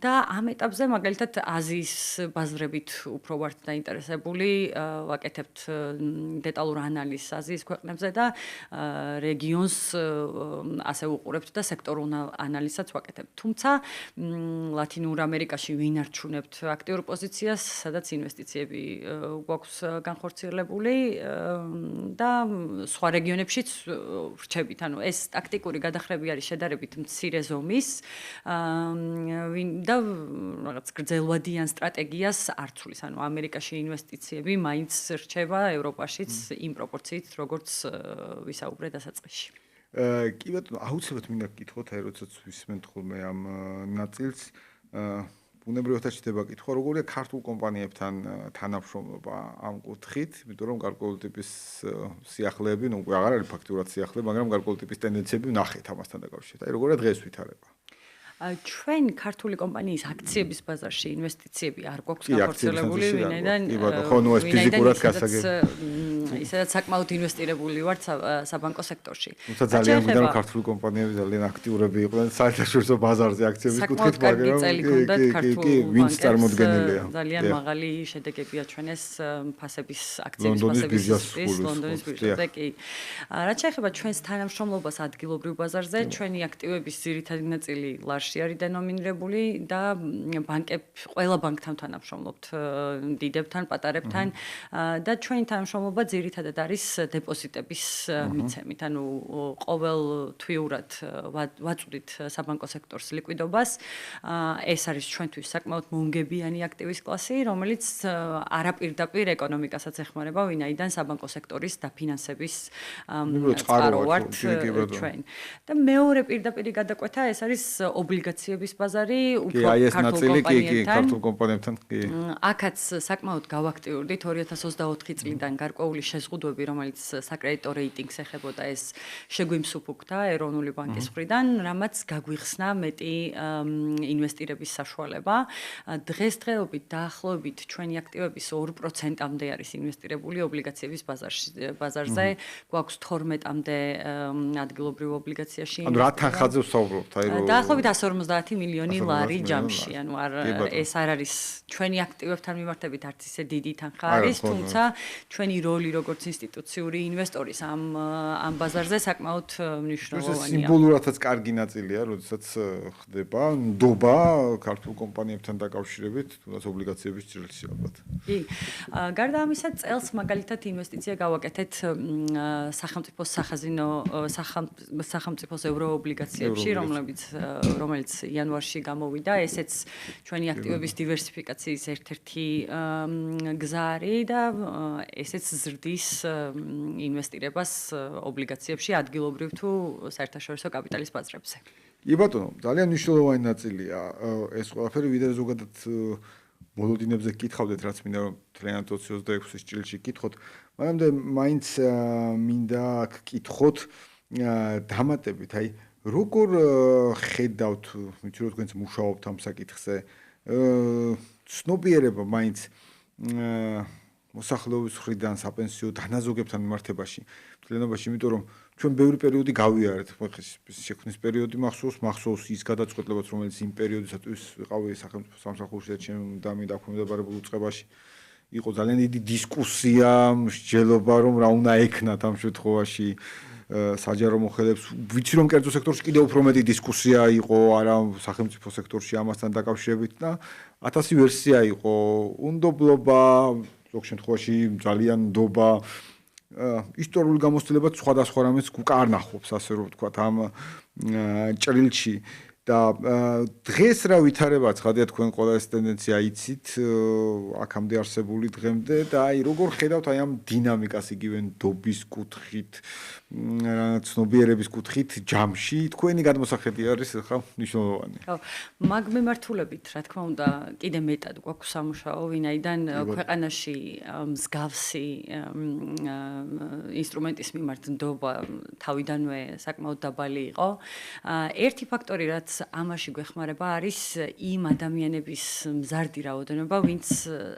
და ამ ეტაპზე მაგალითად აზიის ბაზრებით უფრო ვართ დაინტერესებული, ვაკეთებთ დეტალურ ანალიზს აზიის ქვეყნებზე და რეგიონს ასე ვუყურებთ და სექტორულ ანალიზსაც ვაკეთებთ. თუმცა ლათინურ ამერიკაში ვინარჩუნებთ აქტიურ პოზიციას, სადაც ინვესტიციები გვაქვს განხორციელებული და სხვა რეგიონებშიც ვრჩებით. ანუ ეს ტაქტიკური გადახრები არის შედარებით მცირე ზომის და რაღაც გრძელვადიან სტრატეგიას არ ცulis. ანუ ამერიკაში ინვესტიციები მაინც რჩება ევროპაშიც იმ პროპორციით, როგორც ვისაუბრე დასაწყისში. კი ბატონო, აუცილებლად მინდა გკითხოთ, აი როდესაც ვისმენთ ხოლმე ამ ნაწილს, ბუნებრივად ჩდება კითხვა, როგორია ქართულ კომპანიებთან თანამშრომლობა ამ კუთხით, იმიტომ რომ გარკვეული ტიპის სიახლეები, ნუ აღარ არის ფაქტურად სიახლე, მაგრამ გარკვეული ტიპის ტენდენციები ვნახეთ ამასთან დაკავშირებით. აი როგორია დღეს ვითარება? ჩვენ ქართული კომპანიის აქციების ბაზარში ინვესტიციები არ გვაქვს განხორციელებული, ვინაიდან ისედაც საკმაოდ ინვესტირებული ვართ საბანკო სექტორში. თუმცა ძალიან მინდა რომ ქართული კომპანიები ძალიან აქტიურები იყვნენ საერთაშორისო ბაზარზე აქციების კუთხით, მაგრამ ვინც წარმოდგენილია. ძალიან მაღალი შედეგებია ჩვენეს ფასების აქციების ფასების ლონდონის ბირჟაზე, კი. რაც შეეხება ჩვენს თანამშრომლობას ადგილობრივ ბაზარზე, ჩვენი აქტივების ძირითადი ნაწილი დოლარში არის დენომინირებული და ყველა ბანკთან თანამშრომლობთ, დიდებთან, პატარებთან და ჩვენი თანამშრომლობა ძირითადად არის დეპოზიტების მიცემით. ანუ ყოველ თვიურად ვაწვდით საბანკო სექტორს ლიკვიდობას. ეს არის ჩვენთვის საკმაოდ მომგებიანი აქტივის კლასი, რომელიც არაპირდაპირ ეკონომიკასაც ეხმარება, ვინაიდან საბანკო სექტორის დაფინანსების წყარო ვართ ჩვენ. და მეორე პირდაპირი გადაკვეთა ეს არის ობლიგაციების ბაზარი, უფრო ქართულ კომპანიებთან. აქაც საკმაოდ გავაქტიურდით 2024 წლიდან გარკვეული შეზღუდვები, რომელიც საკრედიტო რეიტინგს ეხებოდა, ეს შეგვიმსუბუქდა ეროვნული ბანკის მხრიდან, რამაც გაგვიხსნა მეტი ინვესტირების საშუალება. დღესდღეობით დაახლოებით ჩვენი აქტივების 2%-ამდე არის ინვესტირებული ობლიგაციების ბაზარზე. გვაქვს 12-მდე ადგილობრივ ობლიგაციაში. ანუ რა თანხაზე ვსაუბრობთ? დაახლოებით 150 მილიონი ლარი ჯამში. ანუ ეს არ არის ჩვენი აქტივებთან მიმართებით არც ისე დიდი თანხა არის, თუმცა ჩვენი როლი როგორც ინსტიტუციური ინვესტორის ამ ბაზარზე საკმაოდ მნიშვნელოვანია. სიმბოლურადაც კარგი ნაწილია, როდესაც ხდება ნდობა ქართულ კომპანიებთან დაკავშირებით, თუნდაც ობლიგაციების ჭრილში ალბათ. კი. გარდა ამისა, წელს მაგალითად ინვესტიცია გავაკეთეთ სახელმწიფოს სახაზინო სახელმწიფოს ევროობლიგაციებში, რომელიც იანვარში გამოვიდა. ესეც ჩვენი აქტივების დივერსიფიკაციის ერთ-ერთი გზა არის და ესეც ზრდის ინვესტირებას ობლიგაციებში ადგილობრივ თუ საერთაშორისო კაპიტალის ბაზრებზე. კი ბატონო, ძალიან მნიშვნელოვანი ნაწილია ეს ყველაფერი, ვიდრე ზოგადად მოლოდინებზე გკითხავდეთ, რაც მინდა რომ მთლიანად 2026-ის ჭრილში გკითხოთ, მანამდე მაინც მინდა გკითხოთ დამატებით, აი როგორ ხედავთ, ვიცი რომ თქვენც მუშაობთ ამ საკითხზე, ცნობიერება მაინც მოსახლეობის მხრიდან საპენსიო დანაზოგებთან მიმართებაში, მთლიანობაში, იმიტომ რომ ჩვენ ბევრი პერიოდი გავიარეთ, შექმნის პერიოდი მახსოვს ის გადაწყვეტილებაც, რომელიც იმ პერიოდისათვის ვიყავი სახელმწიფო სამსახურში და ჩემ დაქვემდებარებულ უწყებაში, იყო ძალიან დიდი დისკუსია, მსჯელობა, რომ რა უნდა ექნათ ამ შემთხვევაში საჯარო მოხელეებს. ვიცი რომ კერძო სექტორში კიდევ უფრო მეტი დისკუსია იყო, არა სახელმწიფო სექტორში ამასთან დაკავშირებით და 1000 ვერსია იყო, უნდობლობა, ზოგ შემთხვევაში ძალიან ნდობა. ისტორიული გამოცდილებაც სხვადასხვა რამეს უკარნახობს, ასე რომ ვთქვათ, ამ ჭრილში და დღეს რა ვითარება ცხადია თქვენ ყველა ეს ტენდენცია იცით აქამდე არსებული დღემდე და აი როგორ ხედავთ აი ამ დინამიკას იგივე ნდობის კუთხით, ცნობიერების კუთხით ჯამში თქვენი გადმოსახედი არის ხა მნიშვნელოვანი. ხო, მაგ მიმართულებით, რა თქმა უნდა, კიდე მეტად გვაქვს სამუშაო, ვინაიდან ქვეყანაში მსგავსი ინსტრუმენტის მიმართ ნდობა თავიდანვე საკმაოდ დაბალი იყო. ერთი ფაქტორი, რაც ამაში გვეხმარება, არის იმ ადამიანების მზარდი რაოდენობა, ვინც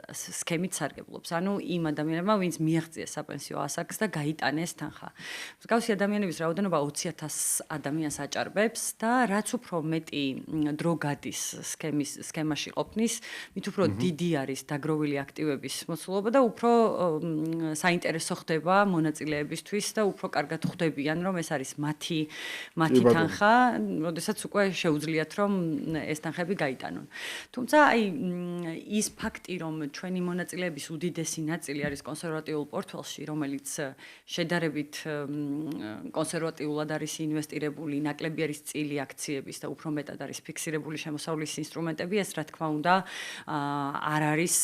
სქემით სარგებლობს. ანუ იმ ადამიანებმა, ვინც მიაღწიეს საპენსიო ასაკს და გაიტანეს თანხა. მსგავსი ადამიანების რაოდენობა 20,000 ადამიანს აჭარბებს და რაც უფრო მეტი დრო გადის სქემაში ყოფნის, მით უფრო დიდი არის დაგროვილი აქტივების მოცულობა და უფრო საინტერესო ხდება მონაწილეებისთვის და უფრო კარგად ხვდებიან, რომ ეს არის მათი თანხა, როდესაც უკვე შეუძლიათ, რომ ეს თანხები გაიტანონ. თუმცა აი ის ფაქტი, რომ ჩვენი მონაწილეების უდიდესი ნაწილი არის კონსერვატიულ პორტფელში, რომელიც შედარებით კონსერვატიულად არის ინვესტირებული, ნაკლები არის წილი აქციების და უფრო მეტად არის ფიქსირებული შემოსავლის ინსტრუმენტები, ეს რა თქმა უნდა არ არის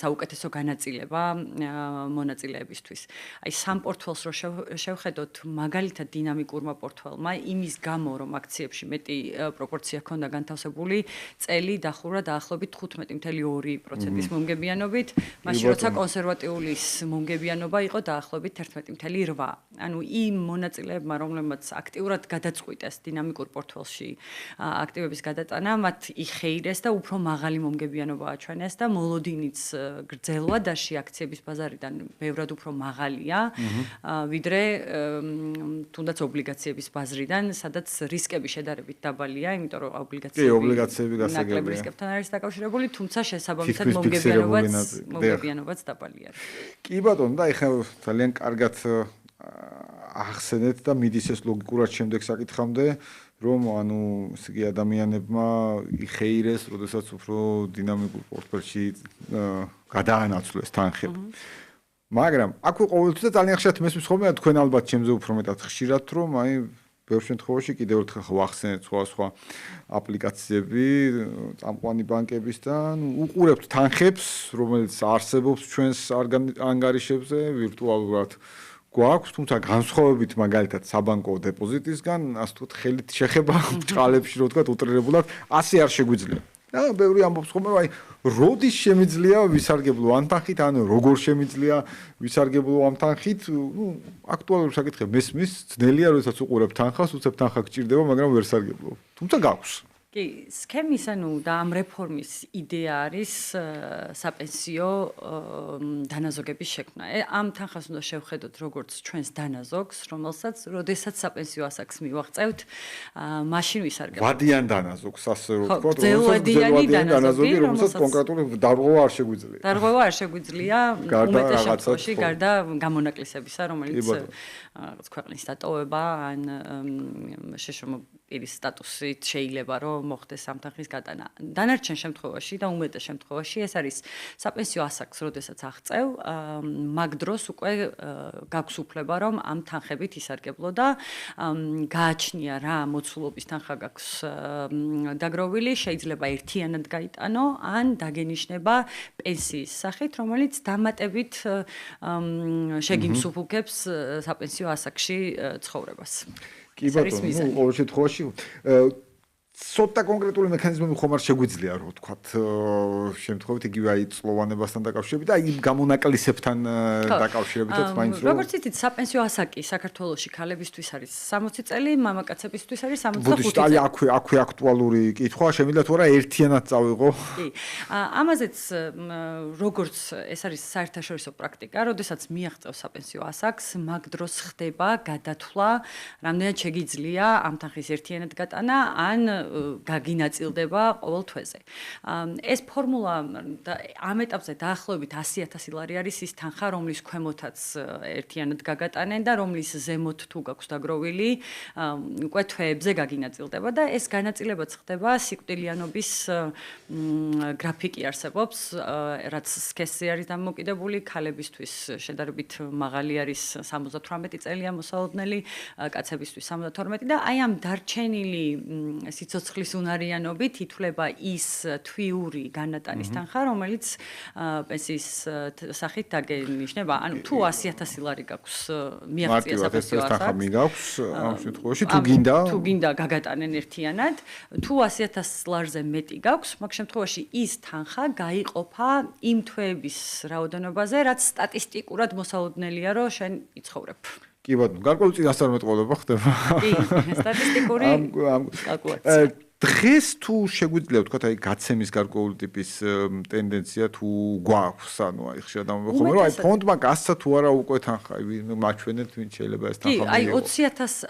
საუკეთესო განაწილება მონაწილეებისთვის. აი სამ პორტფელს რო შევხედოთ, მაგალითად დინამიკურმა პორტფელმა, იმის გამო, რომ აქციებში მეტი პროპორცია ჰქონდა განთავსებული, წელი დახურა დაახლოებით 15.2%-ის მომგებიანობით, მაშინ როცა კონსერვატიულის მომგებიანობა იყო დაახლოებით 11.8. ანუ იმ მონაწილეებმა, რომლებმაც აქტიურად გადაწყვიტეს დინამიკურ პორტფელში აქტივების გადატანა, მათ იხეირეს და უფრო მაღალი მომგებიანობა აჩვენეს და მოლოდინიც გრძელვადაში აქციების ბაზარიდან ბევრად უფრო მაღალია, ვიდრე თუნდაც ობლიგაციების ბაზრიდან, სადაც რისკები შედარებით დაბალია, იმიტომ რომ ობლიგაციები ნაკლებ რისკებთან არის დაკავშირებული, თუმცა შესაბამისად მომგებიანობაც დაბალია. კი ბატონო, და ეხლა ძალიან კარგად ახსენეთ და მიდის ეს ლოგიკურად შემდეგ საკითხამდე, რომ ანუ ესე იგი ადამიანებმა იხეირეს, როდესაც უფრო დინამიკურ პორტფელში გადაანაცვლეს თანხები. მაგრამ აქ ყოველთვის ძალიან ხშირად მესმის ხოლმე თქვენ ალბათ ჩემზე უფრო მეტად ხშირად რომ აი ბევრ შემთხვევაში კიდევ ერთხელ ვახსენეთ სხვა აპლიკაციები წამყვანი ბანკებისგან უყურებთ თანხებს რომელიც არსებობს ჩვენს ანგარიშებზე ვირტუალურად გვაქვს თუმცა განსხვავებით მაგალითად საბანკო დეპოზიტისგან ასე ვთქვათ ხელით შეხება ჭყალებში რო ვთქვათ უტრირებულად ასე არ შეგვიძლია და ბევრი ამბობს ხოლმე რომ აი როდის შემიძლია ვისარგებლო ამ თანხით ანუ როგორ შემიძლია ვისარგებლო ამ თანხით ნუ აქტუალური საკითხი მესმის ძნელია როდესაც უყურებ თანხას უცებ თანხა გჭირდება მაგრამ ვერ სარგებლობ თუმცა გაქვს კი, სქემის ანუ და ამ რეფორმის იდეა არის საპენსიო დანაზოგების შექმნა. ამ თანხას უნდა შევხედოთ როგორც ჩვენს დანაზოგს, რომელსაც როდესაც საპენსიო ასაკს მივაღწევთ, მაშინ ვისარგებლობთ. ვადიან დანაზოგს, ასე რომ ვთქვათ, გრძელვადიანი დანაზოგი, რომელსაც კონკრეტული დარღვევა არ შეგვიძლია. დარღვევა არ შეგვიძლია უმეტეს შემთხვევაში გარდა გამონაკლისებისა, რომელიც რაღაც ქვეყნის დატოვება ან შეშრომო პირის სტატუსით შეიძლება რომ მოხდეს ამ თანხის გატანა. დანარჩენ შემთხვევაში და უმეტეს შემთხვევაში ეს არის საპენსიო ასაკს, როდესაც აღწევ, მაგ დროს უკვე გაქვს უფლება რომ ამ თანხებით ისარგებლო და გააჩნია რა მოცულობის თანხა გაქვს დაგროვილი, შეიძლება ერთიანად გაიტანო ან დაგენიშნება პენსიის სახით, რომელიც დამატებით შეგიმსუბუქებს საპენსიო ასაკში ცხოვრებას. კი ბატონო, ნუ ყოველ შემთხვევაში ცოტა კონკრეტული მექანიზმები ხომ არ შეგვიძლია რო ვთქვათ შემთხვევით იგივე აი წლოვანებასთან დაკავშირებით და იმ გამონაკლისებთან დაკავშირებითაც მაინც რომ როგორც იცით საპენსიო ასაკი საქართველოში ქალებისთვის არის 60 წელი, მამაკაცებისთვის არის 65 წელი. ბუდიშტ აი აქვე აქტუალური კითხვა შემიძლია თუ არა ერთიანად წავიღო? კი. ამაზეც როგორც ეს არის საერთაშორისო პრაქტიკა, როდესაც მიაღწევ საპენსიო ასაკს, მაგ დროს ხდება გადათვლა, რამდენად შეგიძლია ამ თანხის ერთიანად გატანა ან გაგინაწილდება ყოველ თვეზე. ეს ფორმულა ამ ეტაპზე დაახლოებით 100,000 ლარი არის ის თანხა, რომლის ქვემოთაც ერთიანად გაგატანენ და რომლის ზემოთ თუ გაქვს დაგროვილი, უკვე თვეებზე გაგინაწილდება და ეს განაწილებაც ხდება სიკვდილიანობის გრაფიკი არსებობს, რაც სქესზე არის დამოკიდებული, ქალებისთვის შედარებით მაღალი არის 78 წელია მოსალოდნელი, კაცებისთვის 72 და აი ამ დარჩენილი სიცოცხლის უნარიანობით ითვლება ის თვიური განატანის თანხა, რომელიც პენსიის სახით დაგენიშნება. ანუ თუ 100,000 ლარი გაქვს მიაღწია საპენსიო ასაკს. თანხა მიგაქვს ამ შემთხვევაში თუ გინდა გაგატანენ ერთიანად, თუ 100,000 ლარზე მეტი გაქვს, მაგ შემთხვევაში ის თანხა გაიყოფა იმ თვეების რაოდენობაზე, რაც სტატისტიკურად მოსალოდნელია, რომ შენ იცხოვრებ. კი ბატონო, გარკვეული წინასწარმეტყველება ხდება. კი, სტატისტიკური კალკულაცია. დღეს თუ შეგვიძლია ვთქვათ, აი გაცემის გარკვეული ტიპის ტენდენცია თუ გვაქვს, ანუ აი ხშირად ამბობ ხოლმე, რომ აი ფონდმა გასცა თუ არა უკვე თანხა, მაჩვენეთ ვინ შეიძლება ეს თანხა მიიღოს. კი, აი 20,000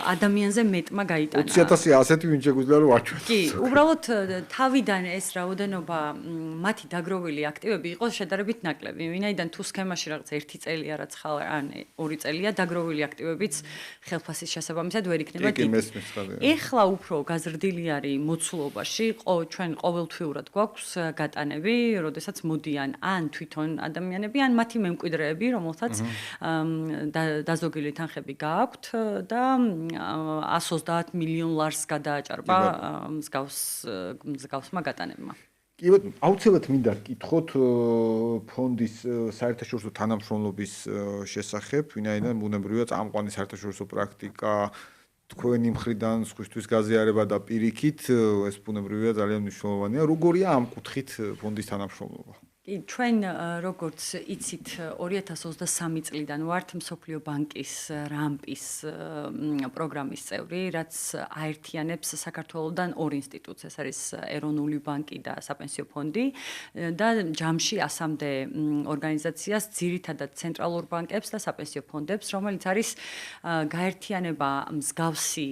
ადამიანზე მეტმა გაიტანა. 20,000 ასეთი ვინ შეგვიძლია რომ აჩვენოს. კი, უბრალოდ თავიდან ეს რაოდენობა მათი დაგროვილი აქტივები იყო შედარებით ნაკლები. ვინაიდან თუ სქემაში რაღაც 1 წელია რაც ხარ ან 2 წელია დაგროვილი აქტივებიც ხელფასის შესაბამისად ვერ იქნება დიდი. ეხლა უფრო გაზრდილი არის მოცულობაში, ჩვენ ყოველთვიურად გვაქვს გატანები, როდესაც მოდიან ან თვითონ ადამიანები, ან მათი მემკვიდრეები, რომელთაც დაზოგილი თანხები გააქვთ და 130 მილიონ ლარს გადააჭარბა მსგავსმა გატანებმა. კი ბატონო, აუცილებლად მინდა გკითხოთ ფონდის საერთაშორისო თანამშრომლობის შესახებ, ვინაიდან ბუნებრივია წამყვანი საერთაშორისო პრაქტიკა თქვენი მხრიდან სხვისთვის გაზიარება და პირიქით ეს ბუნებრივია ძალიან მნიშვნელოვანია. როგორია ამ კუთხით ფონდის თანამშრომლობა? კი, ჩვენ როგორც იცით 2023 წლიდან ვართ მსოფლიო ბანკის რამპის პროგრამის წევრი, რაც აერთიანებს საქართველოსთან ორ ინსტიტუტს, ეს არის ეროვნული ბანკი და საპენსიო ფონდი და ჯამში 100-მდე ორგანიზაციას, ძირითადად ცენტრალურ ბანკებს და საპენსიო ფონდებს, რომელიც არის გაერთიანება მსგავსი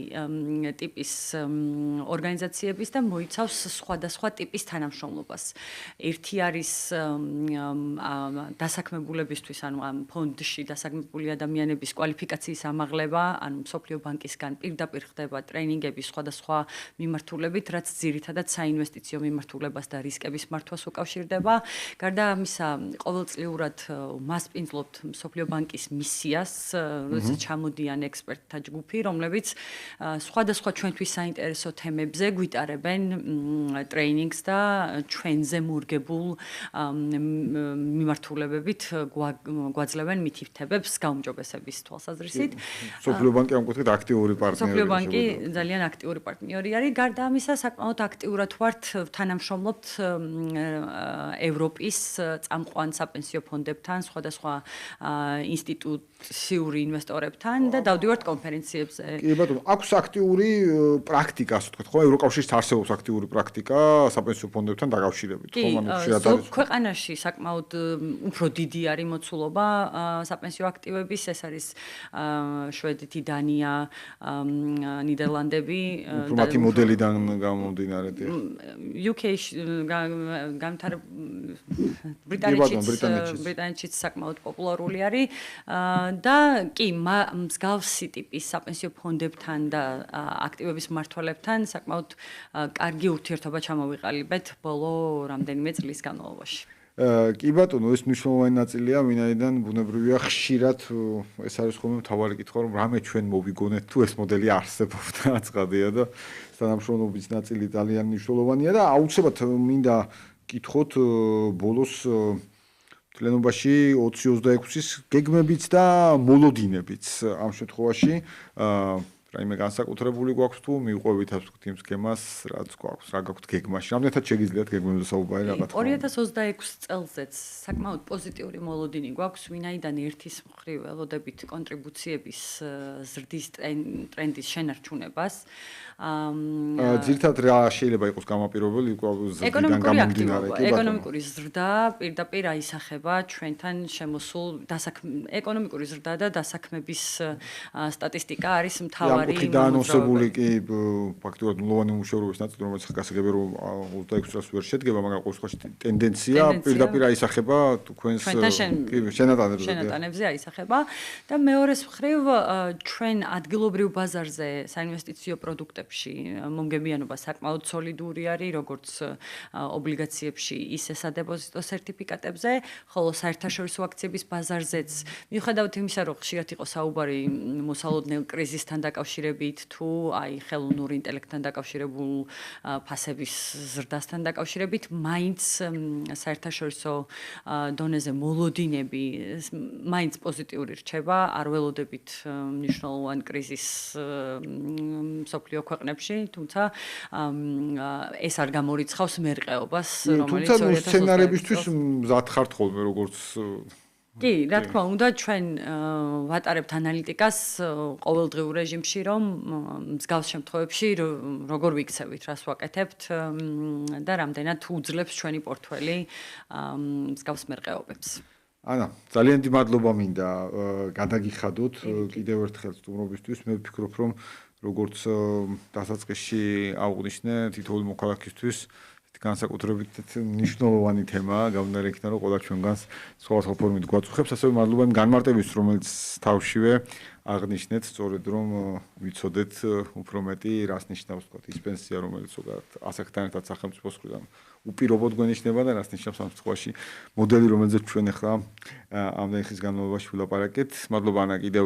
ტიპის ორგანიზაციების და მოიცავს სხვადასხვა ტიპის თანამშრომლობას. ერთი არის დასაქმებულებისთვის, ანუ ამ ფონდში დასაქმებული ადამიანების კვალიფიკაციის ამაღლება, ანუ მსოფლიო ბანკისგან პირდაპირ ხდება ტრეინინგები სხვადასხვა მიმართულებით, რაც ძირითადად საინვესტიციო მიმართულებას და რისკების მართვას უკავშირდება. გარდა ამისა, ყოველწლიურად მასპინძლობთ მსოფლიო ბანკის მისიას, როდესაც ჩამოდიან ექსპერტთა ჯგუფი, რომლებიც სხვადასხვა ჩვენთვის საინტერესო თემებზე გვიტარებენ ტრეინინგს და ჩვენზე მორგებულ მიმართულებებით გვაძლევენ მითითებებს გაუმჯობესების თვალსაზრისით. მსოფლიო ბანკი ამ კუთხით აქტიური პარტნიორია. მსოფლიო ბანკი ძალიან აქტიური პარტნიორი არის. გარდა ამისა, საკმაოდ აქტიურად ვართ თანამშრომლობთ ევროპის წამყვან საპენსიო ფონდებთან, სხვადასხვა ინსტიტუციური ინვესტორებთან და დავდივართ კონფერენციებზე. კი ბატონო, აქვს აქტიური პრაქტიკა, ასე ვთქვათ, ხო? ევროკავშირის არსებობს აქტიური პრაქტიკა საპენსიო ფონდებთან დაკავშირებით, ხო? ანუ შეიძლება ზოგ ქვეყანაში საკმაოდ უფრო დიდი არის მოცულობა საპენსიო აქტივების, ეს არის შვედეთი, დანია, ნიდერლანდები და მათი მოდელიდან გამომდინარე. UK-ში ბრიტანეთშიც საკმაოდ პოპულარული არის და კი მსგავსი ტიპის საპენსიო ფონდებთან და აქტივების მმართველებთან საკმაოდ კარგი ურთიერთობა ჩამოვიყალიბეთ ბოლო რამდენიმე წლის განმავლობაში. კი ბატონო, ეს მნიშვნელოვანი ნაწილია, ვინაიდან ბუნებრივია ხშირად ეს არის ხოლმე მთავარი კითხვა, რომ რამე ჩვენ მოვიგონეთ თუ ეს მოდელი არსებობდა, ცხადია და თანამშრომლობის ნაწილი ძალიან მნიშვნელოვანია და აუცილებლად მინდა კითხოთ ბოლოს თლიანობაში 2026-ის გეგმებიც და მოლოდინებიც ამ შემთხვევაში რაიმე განსაკუთრებული გვაქვს თუ მივყვებით ასე ვთქვით იმ სქემას, რაც გვაქვს, რა გაქვთ გეგმაში. რამდენად შეგიძლიათ გეგმებზე საუბარი რაღაცა? 2026 წელზეც საკმაოდ პოზიტიური მოლოდინი გვაქვს, ვინაიდან ერთის მხრივ ველოდებით კონტრიბუციების ზრდის ტრენდის შენარჩუნებას. ძირითადად რა შეიძლება იყოს გამაპირობებელი ზრდიდან გამომდინარე? ეკონომიკური ზრდა პირდაპირ აისახება ჩვენთან შემოსულ ეკონომიკური ზრდა და დასაქმების სტატისტიკა არის მთავარი დაანონსებული კი ფაქტობრივად ნულოვანი უმუშევრობის ნაწილი, რომელიც გასაგებია რომ 26 წელს ვერ შედგება, მაგრამ ყოველ შემთხვევაში ტენდენცია პირდაპირ აისახება თქვენს შენატანებზე აისახება და მეორეს მხრივ ჩვენ ადგილობრივ ბაზარზე საინვესტიციო პროდუქტებში მომგებიანობა საკმაოდ სოლიდური არის, როგორც ობლიგაციებში, ისე სადეპოზიტო სერტიფიკატებზე, ხოლო საერთაშორისო აქციების ბაზარზეც მიუხედავად იმისა, რომ ხშირად იყო საუბარი მოსალოდნელ კრიზისთან დაკავშირებით თუ აი ხელოვნური ინტელექტთან დაკავშირებულ ფასების ზრდასთან დაკავშირებით, მაინც საერთაშორისო დონეზე მოლოდინები მაინც პოზიტიური რჩება, არ ველოდებით მნიშვნელოვან კრიზისს მსოფლიო ქვეყნებში, თუმცა ეს არ გამორიცხავს მერყეობას, რომელიც 2023 თუმცა სცენარებისთვის მზად ხართ ხოლმე როგორც კი, რა თქმა უნდა, ჩვენ ვატარებთ ანალიტიკას ყოველდღიურ რეჟიმში, რომ მსგავს შემთხვევებში როგორ ვიქცევით, რას ვაკეთებთ და რამდენად უძლებს ჩვენი პორტფელი მსგავს მერყეობებს. ანა, ძალიან დიდი მადლობა მინდა გადაგიხადოთ კიდევ ერთხელ სტუმრობისთვის. მე ვფიქრობ, რომ როგორც დასაწყისში აღვნიშნე, თითოეული მოქალაქისთვის განსაკუთრებით მნიშვნელოვანი თემაა, გამომდინარე იქიდან, რომ ყველა ჩვენგანს სხვადასხვა ფორმით გვაწუხებს, ასევე მადლობა იმ განმარტებისთვის, რომელიც თავშივე აღნიშნეთ, სწორედ რომ ვიცოდეთ უფრო მეტი, რას ნიშნავს თქვა ის პენსია, რომელიც ზოგადად ასაკთან ერთად სახელმწიფოს მხრიდან უპირობოდ გვენიშნება და რას ნიშნავს ამ შემთხვევაში მოდელი, რომელზეც ჩვენ ახლა ამდენი ხნის განმავლობაში ვილაპარაკეთ. მადლობა ანა კიდევ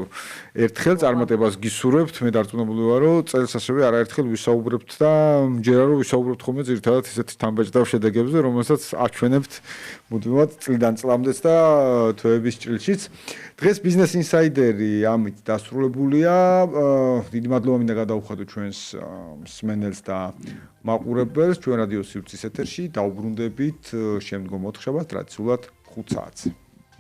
ერთხელ წარმატებას გისურვებთ. მე დარწმუნებული ვარ, რომ წელს ასევე არაერთხელ ვისაუბრებთ და მჯერა რომ ვისაუბრებთ ხოლმე ძირითადად ისეთ თამბეჭდავ შედეგებზე, რომელსაც აჩვენებთ მუდმივად წლიდან წლამდეც და თვეების ჭრილშიც. დღეს ბიზნეს ინსაიდერი ამით დასრულებულია. დიდი მადლობა მინდა გადავუხადოთ ჩვენს მსმენელს და მაყურებელს ჩვენ რადიო სივრცის ეთერში. დაუბრუნდებით შემდგომ 4 შაბათს ტრადიციულად 5 საათზე.